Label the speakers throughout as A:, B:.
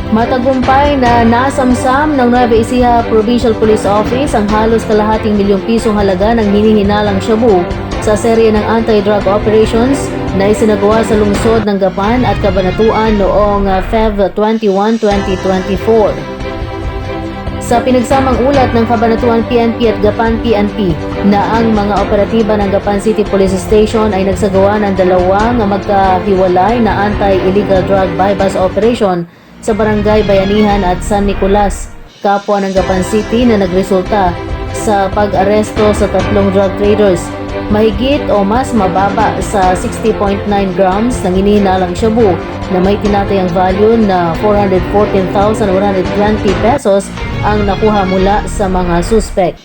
A: Matagumpay na nasamsam ng Nueva Ecija Provincial Police Office ang halos kalahating milyong pisong halaga ng hinihinalang shabu sa serye ng anti-drug operations na isinagawa sa lungsod ng Gapan at Cabanatuan noong Feb 21, 2024. Sa pinagsamang ulat ng Cabanatuan PNP at Gapan PNP na ang mga operatiba ng Gapan City Police Station ay nagsagawa ng dalawang magkahiwalay na anti-illegal drug bypass operation sa Barangay Bayanihan at San Nicolas, kapwa ng Gapan City na nagresulta sa pag-aresto sa tatlong drug traders. Mahigit o mas mababa sa 60.9 grams ng hinihinalang shabu na may tinatayang value na 414,120 pesos ang nakuha mula sa mga suspect.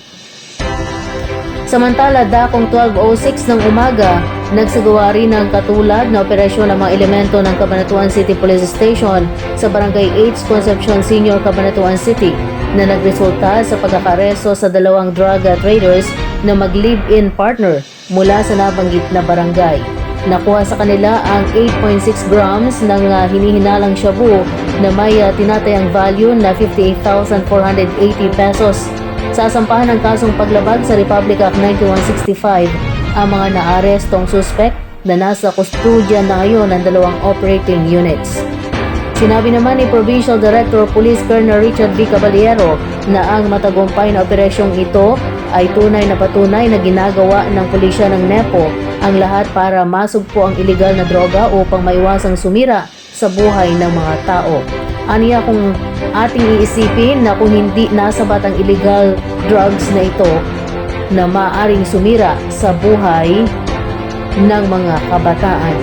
A: Samantala, dakong 12:06 ng umaga, nagsagawa rin ng katulad na operasyon ng mga elemento ng Cabanatuan City Police Station sa Barangay 8 Concepcion Senior, Cabanatuan City na nagresulta sa pagkakaresto sa dalawang drug traders na mag-live-in partner mula sa nabanggit na barangay. Nakuha sa kanila ang 8.6 grams ng hinihinalang shabu na may tinatayang value na 58,480 pesos. Sasampahan ng kasong paglabag sa Republic Act 9165 ang mga naarestong suspect na nasa kustudya na ngayon ng dalawang operating units. Sinabi naman ni Provincial Director of Police Colonel Richard V. Caballero na ang matagumpay na operasyong ito ay tunay na patunay na ginagawa ng pulisya ng NEPO ang lahat para masugpo ang iligal na droga upang maiwasang sumira sa buhay ng mga tao. Aniya kung ating iisipin na kung hindi nasabat ang illegal drugs na ito na maaaring sumira sa buhay ng mga kabataan.